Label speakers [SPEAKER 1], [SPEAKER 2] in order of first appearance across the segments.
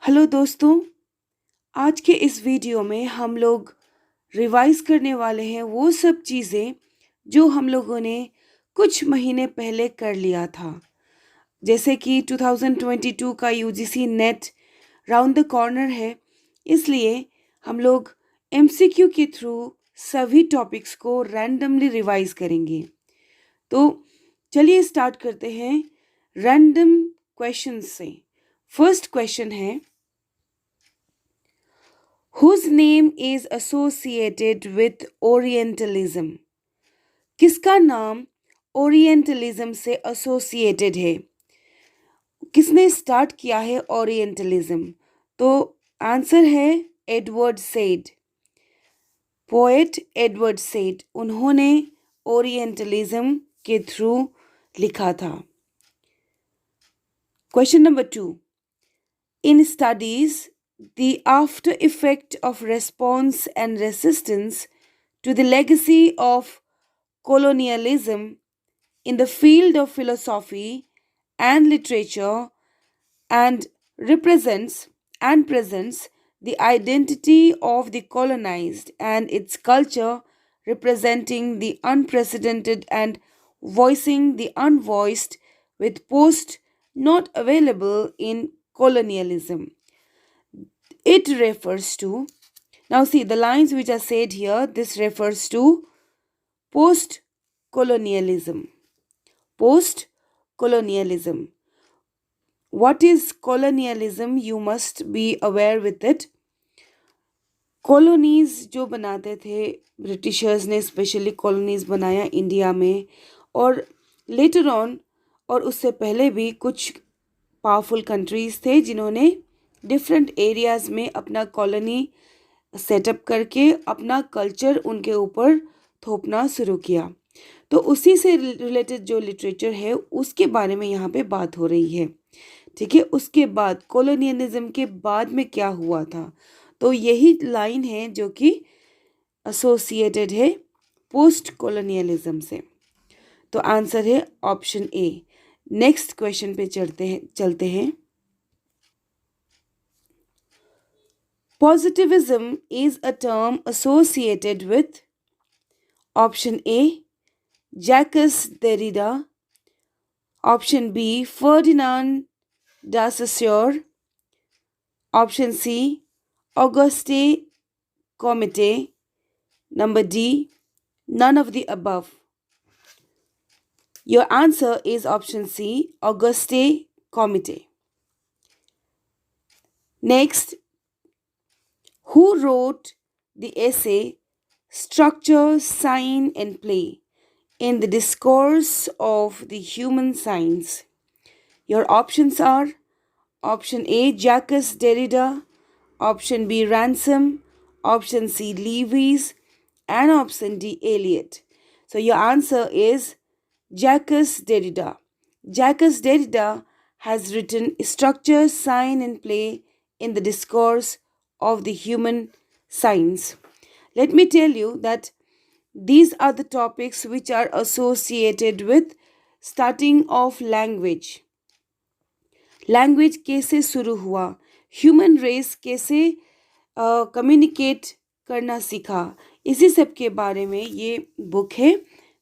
[SPEAKER 1] Hello दोस्तों। आज के इस वीडियो में हम लोग रिवाइज करने वाले हैं वो सब चीज़ें जो हम लोगों ने कुछ महीने पहले कर लिया था। जैसे कि 2022 का UGC net round the corner है, इसलिए हम लोग एमसीक्यू के थ्रू सभी टॉपिक्स को रैंडमली रिवाइज करेंगे। तो चलिए स्टार्ट करते हैं रैंडम क्वेश्चंस से। फर्स्ट क्वेश्चन है, whose name is associated with Orientalism? किसका नाम ओरिएंटलिज्म से एसोसिएटेड है? किसने स्टार्ट किया है ओरिएंटलिज्म? तो आंसर है Edward said. Poet Edward said, उन्होंने ओरिएंटलिज्म के थ्रू लिखा था। Question number 2, in studies the after effect of response and resistance to the legacy of colonialism in the field of philosophy and literature and presents the identity of the colonized and its culture, representing the unprecedented and voicing the unvoiced with post not available in colonialism. It refers to, now see the lines which are said here, this refers to post colonialism. Post colonialism. What is colonialism? You must be aware with it. Colonies जो बनाते थे Britishers ने, specially colonies बनाया India में, और later on और उससे पहले भी कुछ पावरफुल कंट्रीज थे जिन्होंने डिफरेंट एरियाज में अपना कॉलोनी सेटअप करके अपना कल्चर उनके ऊपर थोपना शुरू किया। तो उसी से रिलेटेड जो लिटरेचर है उसके बारे में यहाँ पे बात हो रही है। ठीक है, उसके बाद कॉलोनियलिज्म के बाद में क्या हुआ था, तो यही लाइन है जो कि एसोसिएटेड है पोस्ट कॉलोनियलिज्म से। तो आंसर है ऑप्शन ए। नेक्स्ट क्वेश्चन पे चलते हैं। Positivism is a term associated with option A Jacques Derrida, option B Ferdinand de Saussure, option C Auguste Comte, number D none of the above. Your answer is option C Auguste Comte. Next, who wrote the essay Structure, Sign and Play in the discourse of the human science? Your options are option A Jacques Derrida, option B Ransom, option C Lewis, and option D Eliot. So your answer is Jacques Derrida. Jacques Derrida has written Structure, Sign and Play in the discourse of the human science. Let me tell you that these are the topics which are associated with starting of language. Language कैसे शुरू हुआ, human race कैसे communicate करना सीखा, इसी सब के बारे में ये बुक है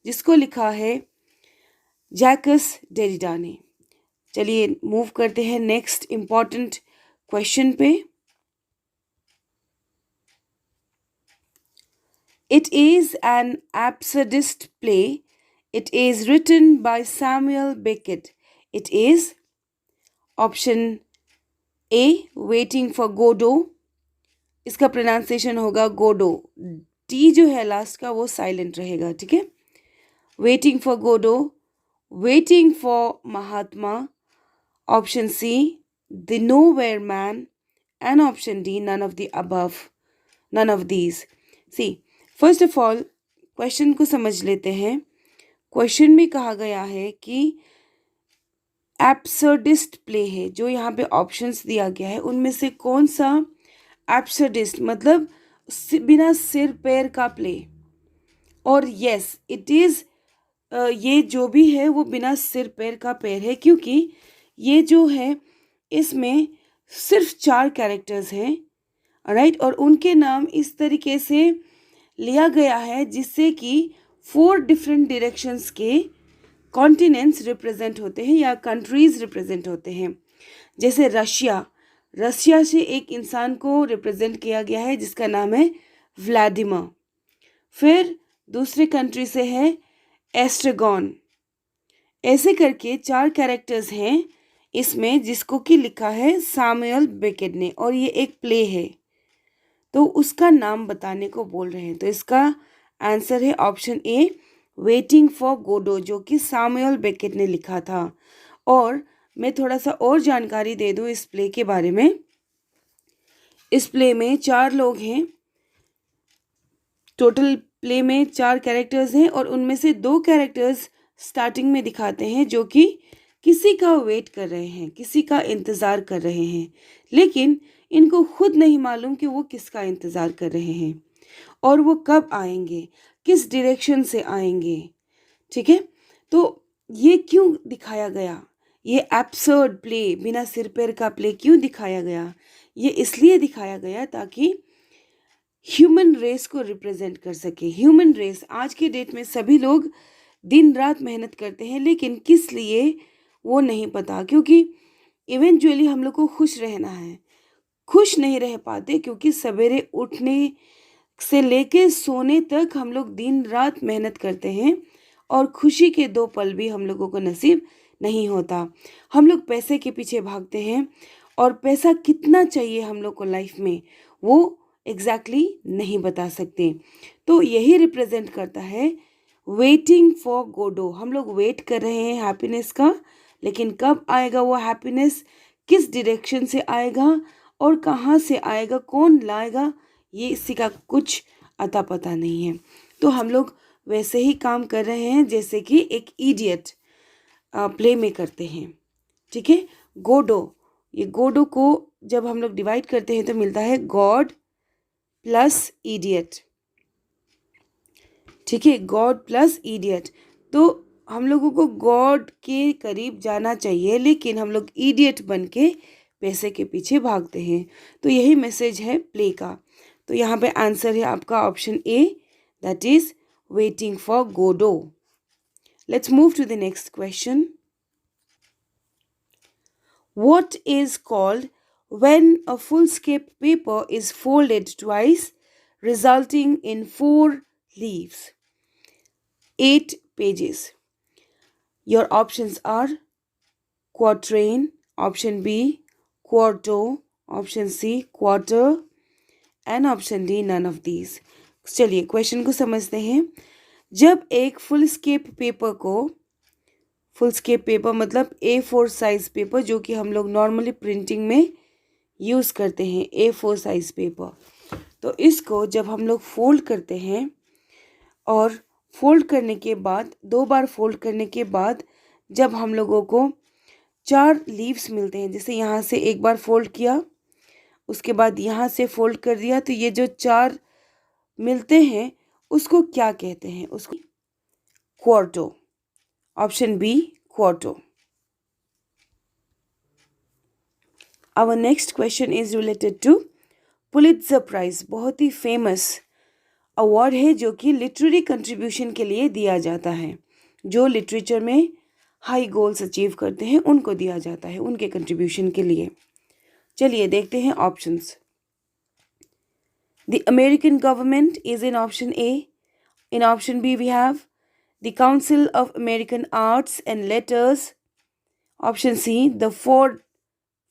[SPEAKER 1] जिसको लिखा है जैकस डेरिडा ने। चलिए मूव करते हैं नेक्स्ट इम्पॉर्टेंट क्वेश्चन पे। It is an absurdist play. It is written by Samuel Beckett. It is option A waiting for Godot, इसका प्रोनाउंसिएशन होगा गोडो, टी जो है लास्ट का वो साइलेंट रहेगा। ठीक है, waiting for Godot, waiting for Mahatma, option C the nowhere man, and option D none of the above, none of these. See first of all question को समझ लेते हैं। क्वेश्चन में कहा गया है कि एब्सर्डिस्ट प्ले है, जो यहाँ पे ऑप्शंस दिया गया है उनमें से कौन सा एब्सर्डिस्ट मतलब बिना सिर पैर का प्ले। और यस इट इज़, ये जो भी है वो बिना सिर पैर का पैर है, क्योंकि ये जो है इसमें सिर्फ 4 कैरेक्टर्स हैं, राइट, और उनके नाम इस तरीके से लिया गया है जिससे कि 4 डिफरेंट डायरेक्शंस के कॉन्टिनेंट्स रिप्रेजेंट होते हैं या कंट्रीज रिप्रेजेंट होते हैं। जैसे रशिया से एक इंसान को रिप्रेजेंट किया गया है जिसका नाम है व्लादिमीर। फिर दूसरे कंट्री से है एस्ट्रेगॉन। ऐसे करके 4 कैरेक्टर्स हैं इसमें जिसको कि लिखा है सैमुअल बेकेट ने, और ये एक प्ले है तो उसका नाम बताने को बोल रहे हैं। तो इसका आंसर है option A, waiting for Godot, जो कि सैमुअल बेकेट ने लिखा था। और मैं थोड़ा सा और जानकारी दे दूं इस प्ले के बारे में। इस प्ले में 4 लोग हैं, टोटल प्ले में 4 कैरेक्टर्स हैं और उनमें से 2 कैरेक्टर्स स्टार्टिंग में दिखाते हैं जो कि किसी का वेट कर रहे हैं, किसी का इंतज़ार कर रहे हैं, लेकिन इनको खुद नहीं मालूम कि वो किसका इंतज़ार कर रहे हैं और वो कब आएंगे, किस डायरेक्शन से आएंगे। ठीक है, तो ये क्यों दिखाया गया, ये एब्सर्ड प्ले, बिना सिर पैर का प्ले क्यों दिखाया गया? ये इसलिए दिखाया गया ताकि ह्यूमन रेस को रिप्रेजेंट कर सके। ह्यूमन रेस, आज के डेट में सभी लोग दिन रात मेहनत करते हैं, लेकिन किस लिए वो नहीं पता, क्योंकि इवेंचुअली हम लोग को खुश रहना है। खुश नहीं रह पाते क्योंकि सवेरे उठने से लेके सोने तक हम लोग दिन रात मेहनत करते हैं और खुशी के 2 पल भी हम लोगों को नसीब नहीं होता। हम लोग पैसे के पीछे भागते हैं और पैसा कितना चाहिए हम लोग को लाइफ में वो एग्जैक्टली नहीं बता सकते। तो यही रिप्रेजेंट करता है वेटिंग फॉर गोडो। हम लोग वेट कर रहे हैं हैप्पीनेस का, लेकिन कब आएगा वो हैप्पीनेस, किस डायरेक्शन से आएगा और कहाँ से आएगा, कौन लाएगा, ये इसी का कुछ अता पता नहीं है। तो हम लोग वैसे ही काम कर रहे हैं जैसे कि एक इडियट प्ले में करते हैं। ठीक है, गोडो, ये गोडो को जब हम लोग डिवाइड करते हैं तो मिलता है गॉड प्लस इडियट। ठीक है, गॉड प्लस इडियट। तो हम लोगों को गॉड के करीब जाना चाहिए, लेकिन हम लोग इडियट बन के पैसे के पीछे भागते हैं। तो यही मैसेज है प्ले का। तो यहाँ पे आंसर है आपका option A, that is waiting for Godot. Let's move to the next question. What is called when a foolscape paper is folded twice, resulting in 4 leaves, 8 pages? Your options are quatrain, option B, quarto, option C, quarter, and option D, none of these. चलिए question को समझते हैं। जब एक full escape paper मतलब A4 size paper, जो कि हम लोग नॉर्मली प्रिंटिंग में यूज़ करते हैं, A4 साइज पेपर, तो इसको जब हम लोग फोल्ड करते हैं और फोल्ड करने के बाद 2 बार फोल्ड करने के बाद जब हम लोगों को 4 लीव्स मिलते हैं, जैसे यहाँ से एक बार फोल्ड किया, उसके बाद यहाँ से फोल्ड कर दिया, तो ये जो 4 मिलते हैं उसको क्या कहते हैं? उसको quarto, option B, quarto. Our next question is related to Pulitzer prize. बहुत ही फेमस अवार्ड है जो कि लिटरेरी कंट्रीब्यूशन के लिए दिया जाता है। जो लिटरेचर में हाई गोल्स अचीव करते हैं उनको दिया जाता है, उनके कंट्रीब्यूशन के लिए। चलिए देखते हैं options. The American government is in option A. In option B we have the Council of American Arts and Letters. Option C, the Ford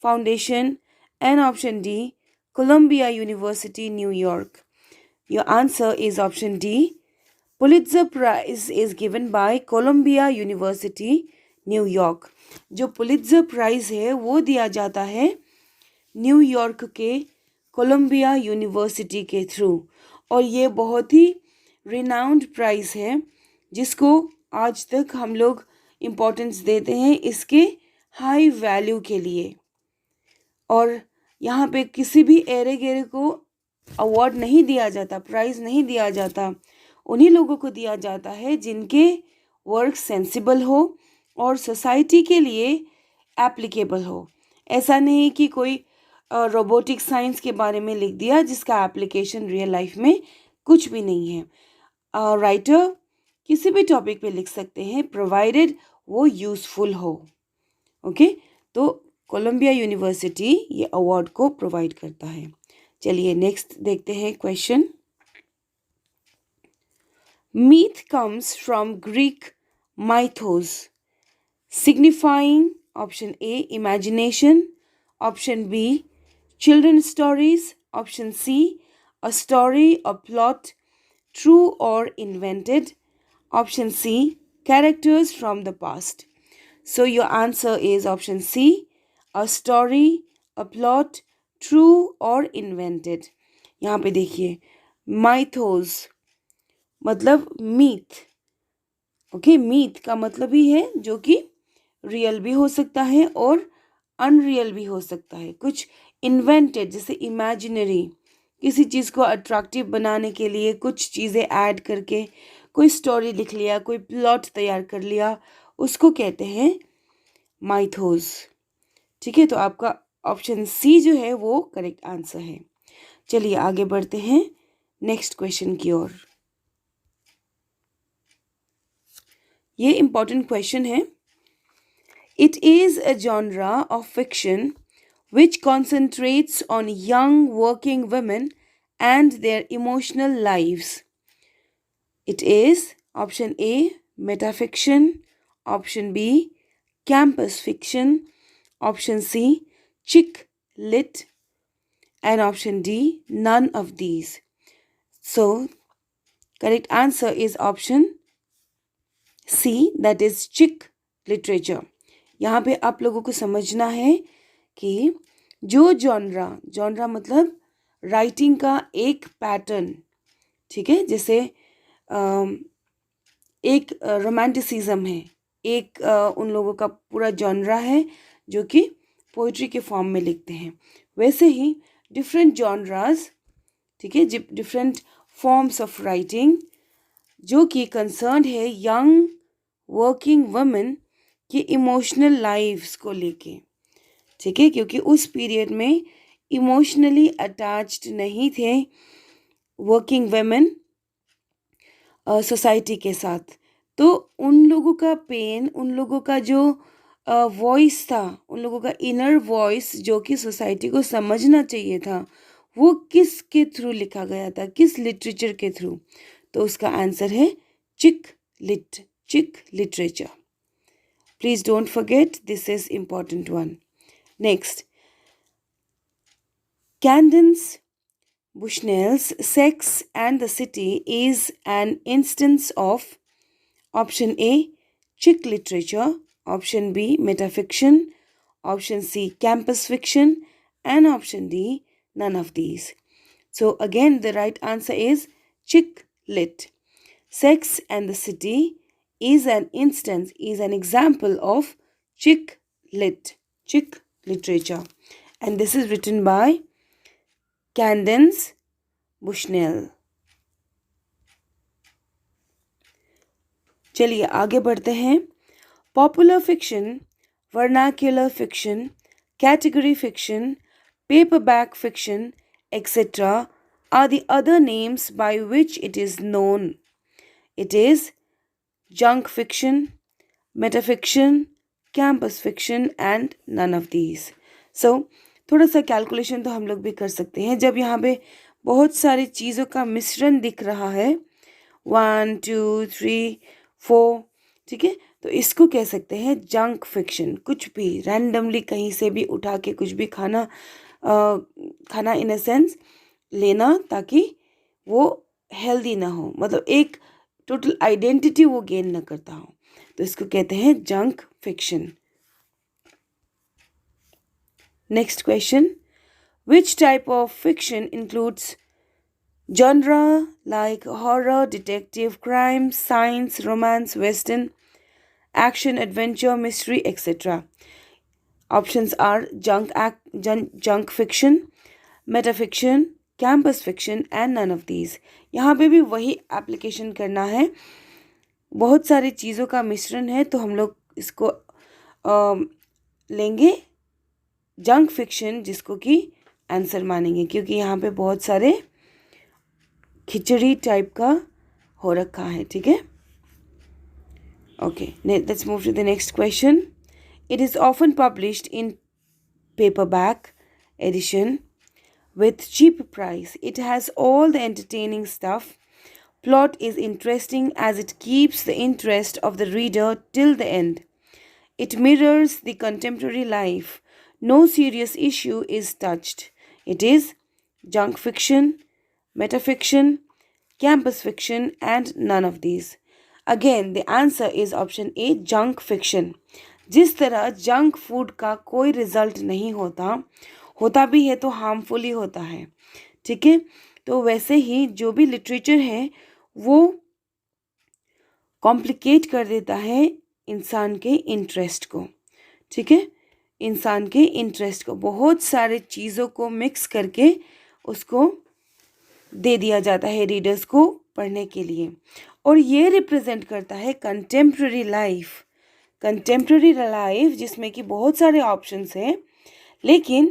[SPEAKER 1] Foundation. And option D, Columbia University, New York. Your answer is option D. Pulitzer Prize is given by Columbia University, New York. जो Pulitzer price है वो दिया जाता है New York के Colombia university के through, और ये बहुत ही रिनाउंड प्राइज़ है जिसको आज तक हम लोग इम्पोर्टेंस देते हैं इसके हाई वैल्यू के लिए। और यहाँ पे किसी भी एरे गेरे को अवार्ड नहीं दिया जाता, प्राइज़ नहीं दिया जाता, उन्हीं लोगों को दिया जाता है जिनके वर्क सेंसिबल हो और सोसाइटी के लिए एप्लीकेबल हो। ऐसा नहीं कि कोई रोबोटिक साइंस के बारे में लिख दिया जिसका एप्लीकेशन रियल लाइफ में कुछ भी नहीं है। राइटर किसी भी टॉपिक पे लिख सकते हैं प्रोवाइडेड वो यूज़फुल हो। ओके, तो कोलंबिया यूनिवर्सिटी ये अवार्ड को प्रोवाइड करता है। चलिए नेक्स्ट देखते हैं question. Myth comes from Greek Mythos signifying option A imagination, option B children stories, option C a story a plot true or invented, option C characters from the past. So your answer is option C a story a plot true or invented. यहाँ पे देखिए Mythos मतलब myth. Okay, myth का मतलब ही है जो कि real भी हो सकता है और अनरियल भी हो सकता है। कुछ इन्वेंटेड जैसे इमेजिनरी, किसी चीज़ को अट्रैक्टिव बनाने के लिए कुछ चीज़ें ऐड करके कोई स्टोरी लिख लिया, कोई प्लॉट तैयार कर लिया, उसको कहते हैं माइथोस। ठीक है, तो आपका ऑप्शन सी जो है वो करेक्ट आंसर है। चलिए आगे बढ़ते हैं नेक्स्ट क्वेश्चन की ओर। ये इम्पॉर्टेंट क्वेश्चन है। It is a genre of fiction which concentrates on young working women and their emotional lives. It is option A metafiction, option B campus fiction, option C chick lit, and option D none of these. So correct answer is option C, that is chick literature. यहाँ पे आप लोगों को समझना है कि जो genre मतलब राइटिंग का एक पैटर्न, ठीक है, जैसे एक रोमांटिसिज्म है, एक उन लोगों का पूरा जॉनरा है जो कि पोइट्री के फॉर्म में लिखते हैं। वैसे ही डिफरेंट जॉनरास, ठीक है, डिफरेंट फॉर्म्स ऑफ राइटिंग जो कि कंसर्न है यंग वर्किंग वुमेन कि इमोशनल लाइफ्स को लेके, ठीक है, क्योंकि उस पीरियड में इमोशनली अटैच्ड नहीं थे वर्किंग वेमेन सोसाइटी के साथ। तो उन लोगों का पेन, उन लोगों का जो वॉइस था, उन लोगों का इनर वॉइस जो कि सोसाइटी को समझना चाहिए था, वो किस के थ्रू लिखा गया था, किस लिटरेचर के थ्रू। तो उसका आंसर है चिक literature. Please don't forget, this is important one. Next, Candace Bushnell's Sex and the City is an instance of option A chick literature, option B metafiction, option C campus fiction, and option D none of these. So again the right answer is chick lit. Sex and the City is an example of chick literature, and this is written by Candace Bushnell. चलिए आगे बढ़ते हैं। Popular fiction, vernacular fiction, category fiction, paperback fiction, etc. are the other names by which it is known. It is junk fiction, metafiction, campus fiction and none of these. So थोड़ा सा calculation तो हम लोग भी कर सकते हैं। जब यहाँ पे बहुत सारी चीज़ों का मिश्रण दिख रहा है, 1 2 3 4, ठीक है, तो इसको कह सकते हैं जंक फिक्शन। कुछ भी रैंडमली कहीं से भी उठा के कुछ भी खाना इन अ सेंस लेना ताकि वो हेल्दी ना हो, मतलब एक टोटल आइडेंटिटी वो गेन ना करता हो, तो इसको कहते हैं junk fiction. Next question, which type of fiction includes genre like horror, detective, crime, science, romance, western, action, adventure, mystery, etc. Options are junk fiction, metafiction, campus fiction and none of these. यहाँ पे भी वही application करना है। बहुत सारी चीज़ों का मिश्रण है तो हम लोग इसको लेंगे जंक फिक्शन जिसको कि आंसर मानेंगे, क्योंकि यहाँ पे बहुत सारे खिचड़ी टाइप का हो रखा है, ठीक है. Okay, let's move to the next question. It is often published in paperback edition with cheap price. It has all the entertaining stuff. Plot is interesting as it keeps the interest of the reader till the end. It mirrors the contemporary life. No serious issue is touched. It is junk fiction, metafiction, campus fiction, and none of these. Again, the answer is option A, junk fiction. जिस तरह junk food का कोई result नहीं होता, होता भी है तो हार्मफुल ही होता है, ठीक है. तो वैसे ही जो भी लिटरेचर है वो कॉम्प्लिकेट कर देता है इंसान के इंटरेस्ट को, ठीक है. इंसान के इंटरेस्ट को बहुत सारे चीज़ों को मिक्स करके उसको दे दिया जाता है रीडर्स को पढ़ने के लिए, और ये रिप्रेजेंट करता है कंटेम्प्रेरी लाइफ. कंटेम्प्रेरी लाइफ जिसमें कि बहुत सारे ऑप्शंस हैं, लेकिन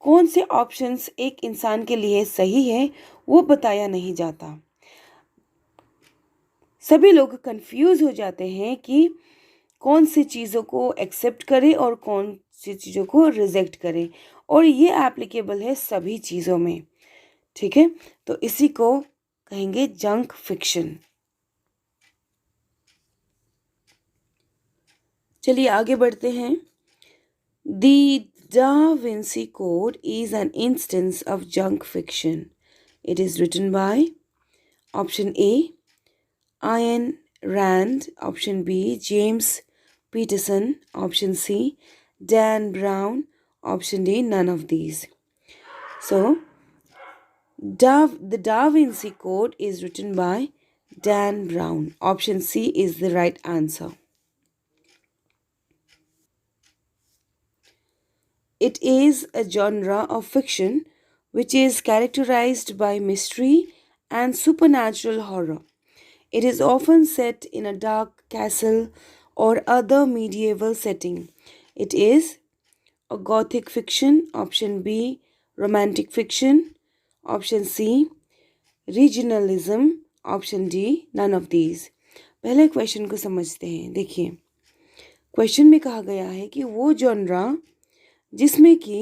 [SPEAKER 1] कौन से ऑप्शंस एक इंसान के लिए सही है वो बताया नहीं जाता. सभी लोग कंफ्यूज हो जाते हैं कि कौन सी चीज़ों को एक्सेप्ट करें और कौन सी चीज़ों को रिजेक्ट करें, और ये एप्लीकेबल है सभी चीज़ों में, ठीक है. तो इसी को कहेंगे जंक फिक्शन. चलिए आगे बढ़ते हैं. The Da Vinci code is an instance of junk fiction. It is written by option A Ayn Rand, option B James Peterson, option C Dan Brown, option D none of these. So the Da Vinci Code is written by Dan Brown. Option C is the right answer. It is a genre of fiction which is characterized by mystery and supernatural horror. It is often set in a dark castle or other medieval setting. It is a gothic fiction, option B, romantic fiction, option C, regionalism, option D, none of these. पहले question को समझते हैं. देखिए, question में कहा गया है कि वो जॉनरा जिसमें कि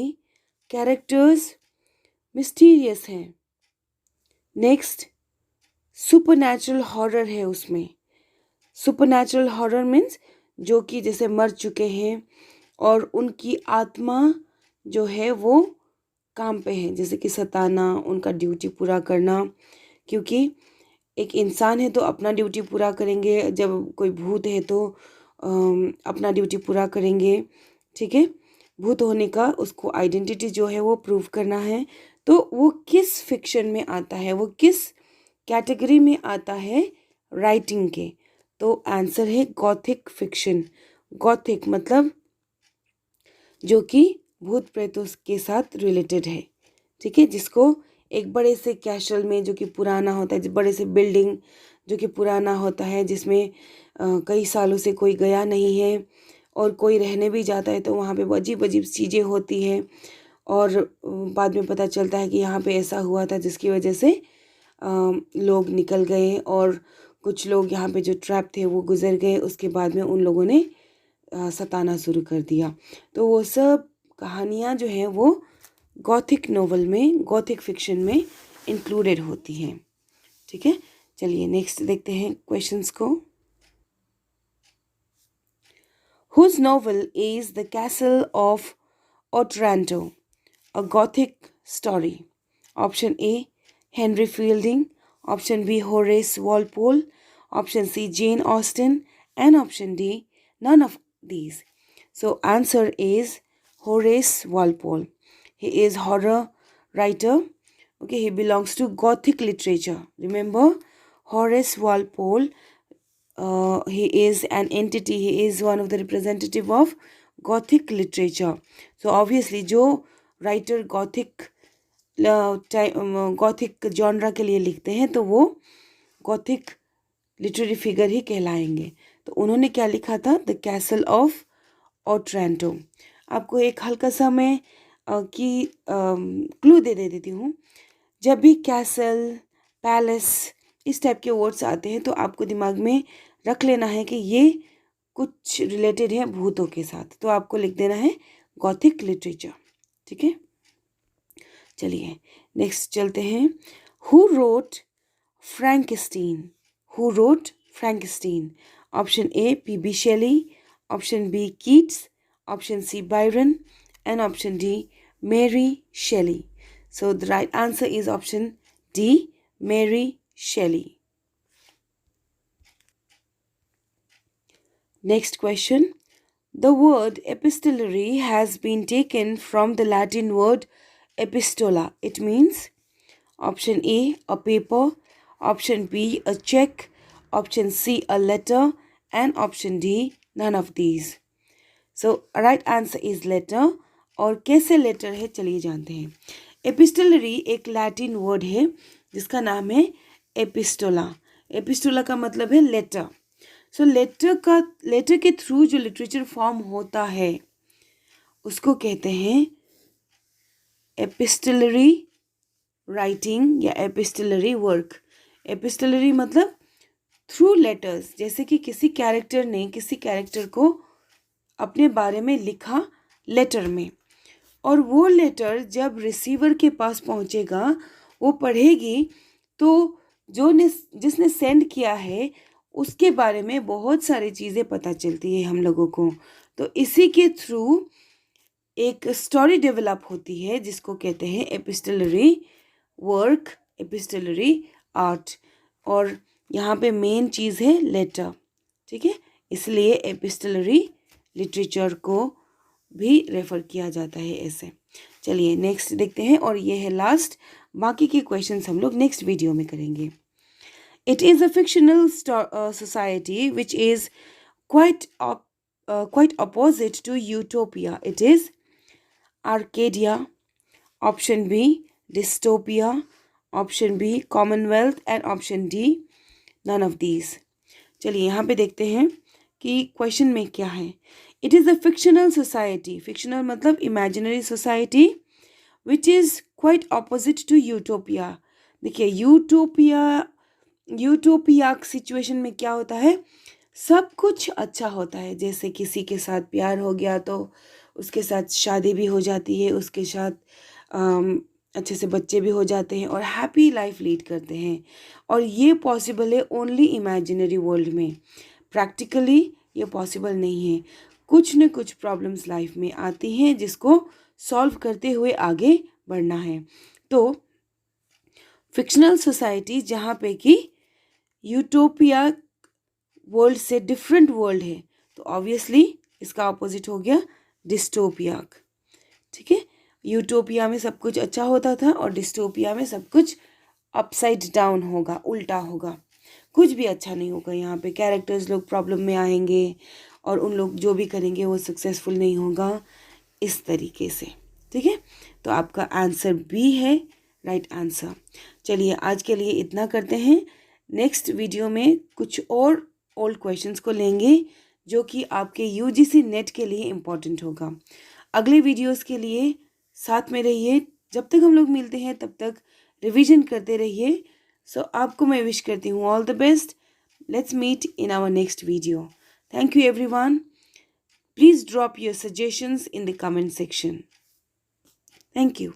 [SPEAKER 1] कैरेक्टर्स मिस्टीरियस हैं, नेक्स्ट सुपरनैचुरल हॉरर है उसमें. सुपरनैचुरल हॉरर मीन्स जो कि जैसे मर चुके हैं और उनकी आत्मा जो है वो काम पे है, जैसे कि सताना, उनका ड्यूटी पूरा करना, क्योंकि एक इंसान है तो अपना ड्यूटी पूरा करेंगे, जब कोई भूत है तो अपना ड्यूटी पूरा करेंगे, ठीक है. भूत होने का उसको आइडेंटिटी जो है वो प्रूव करना है. तो वो किस फिक्शन में आता है, वो किस कैटेगरी में आता है राइटिंग के? तो आंसर है गॉथिक फिक्शन. गॉथिक मतलब जो कि भूत प्रेतों के साथ रिलेटेड है, ठीक है. जिसको एक बड़े से कैसल में जो कि पुराना होता है, बड़े से बिल्डिंग जो कि पुराना होता है, जिसमें कई सालों से कोई गया नहीं है और कोई रहने भी जाता है तो वहाँ पे अजीब अजीब चीज़ें होती हैं, और बाद में पता चलता है कि यहाँ पे ऐसा हुआ था जिसकी वजह से लोग निकल गए, और कुछ लोग यहाँ पे जो ट्रैप थे वो गुजर गए. उसके बाद में उन लोगों ने सताना शुरू कर दिया. तो वो सब कहानियाँ जो हैं वो गॉथिक नोवेल में, गॉथिक फिक्शन में इंक्लूडेड होती हैं, ठीक है. चलिए नेक्स्ट देखते हैं क्वेश्चंस को. Whose novel is The Castle of Otranto, a Gothic story? Option A, Henry Fielding, option B, Horace Walpole, option C, Jane Austen, and option D, none of these. So answer is Horace Walpole. He is horror writer. Okay, he belongs to Gothic literature. Remember, Horace Walpole, he is an entity. He is one of the representative of Gothic literature. So obviously, जो writer Gothic genre के लिए लिखते हैं तो वो Gothic literary figure ही कहलाएंगे. तो उन्होंने क्या लिखा था? The castle of Otranto. आपको एक हल्का सा मैं की क्लू दे देती हूँ। जब भी कैसल, पैलेस इस टाइप के वर्ड्स आते हैं तो आपको दिमाग में रख लेना है कि ये कुछ रिलेटेड है भूतों के साथ, तो आपको लिख देना है गॉथिक लिटरेचर। ठीक है, चलिए नेक्स्ट चलते हैं। Who wrote Frankenstein? Who wrote Frankenstein? Option A P Shelley, option B Keats, option C Byron and option D Mary Shelley. So the right answer is option D, Mary Shelley. Next question. The word epistolary has been taken from the Latin word epistola. It means option A, a paper, option B, a check, option C, a letter, and option D, none of these. So right answer is letter. और कैसे letter है चलिए जानते हैं। एपिस्टलरी एक Latin word है जिसका नाम है एपिस्टोला। एपिस्टोला का मतलब है लेटर। सो लेटर के थ्रू जो लिटरेचर फॉर्म होता है उसको कहते हैं एपिस्टलरी राइटिंग या एपिस्टलरी वर्क। एपिस्टलरी मतलब थ्रू लेटर्स, जैसे कि किसी कैरेक्टर ने किसी कैरेक्टर को अपने बारे में लिखा लेटर में, और वो लेटर जब रिसीवर के पास पहुंचेगा वो पढ़ेगी तो जिसने सेंड किया है उसके बारे में बहुत सारी चीज़ें पता चलती है हम लोगों को। तो इसी के थ्रू एक स्टोरी डेवलप होती है जिसको कहते हैं एपिस्टलरी वर्क, एपिस्टलरी आर्ट। और यहाँ पे मेन चीज़ है लेटर। ठीक है, इसलिए एपिस्टलरी लिटरेचर को भी रेफर किया जाता है ऐसे। चलिए नेक्स्ट देखते हैं, और ये है लास्ट। बाकी के क्वेश्चंस हम लोग नेक्स्ट वीडियो में करेंगे। It is a fictional society which is quite opposite to utopia. It is Arcadia, option B dystopia, option B commonwealth and option D none of these. चलिए यहाँ पे देखते हैं कि क्वेश्चन में क्या है। It is a fictional society, fictional मतलब imaginary society, which is quite opposite to utopia. देखिए यूटोपिया सिचुएशन में क्या होता है, सब कुछ अच्छा होता है। जैसे किसी के साथ प्यार हो गया तो उसके साथ शादी भी हो जाती है, उसके साथ अच्छे से बच्चे भी हो जाते हैं और हैप्पी लाइफ लीड करते हैं। और ये पॉसिबल है ओनली इमेजिनरी वर्ल्ड में, प्रैक्टिकली ये पॉसिबल नहीं है। कुछ न कुछ प्रॉब्लम्स लाइफ में आती हैं जिसको सॉल्व करते हुए आगे बढ़ना है। तो फिक्शनल सोसाइटी जहाँ पे कि यूटोपिया वर्ल्ड से डिफरेंट वर्ल्ड है, तो ऑब्वियसली इसका ऑपोजिट हो गया डिस्टोपिया। ठीक है, यूटोपिया में सब कुछ अच्छा होता था और डिस्टोपिया में सब कुछ अपसाइड डाउन होगा, उल्टा होगा, कुछ भी अच्छा नहीं होगा। यहाँ पे कैरेक्टर्स लोग प्रॉब्लम में आएंगे और उन लोग जो भी करेंगे वो सक्सेसफुल नहीं होगा, इस तरीके से। ठीक है, तो आपका आंसर बी है राइट आंसर। चलिए आज के लिए इतना करते हैं। नेक्स्ट वीडियो में कुछ और ओल्ड क्वेश्चंस को लेंगे जो कि आपके यूजीसी नेट के लिए इम्पोर्टेंट होगा। अगले वीडियोस के लिए साथ में रहिए। जब तक हम लोग मिलते हैं तब तक रिवीजन करते रहिए। सो आपको मैं विश करती हूँ all the best. Let's meet in our next video. Thank you everyone. Please drop your suggestions in the comment section. Thank you.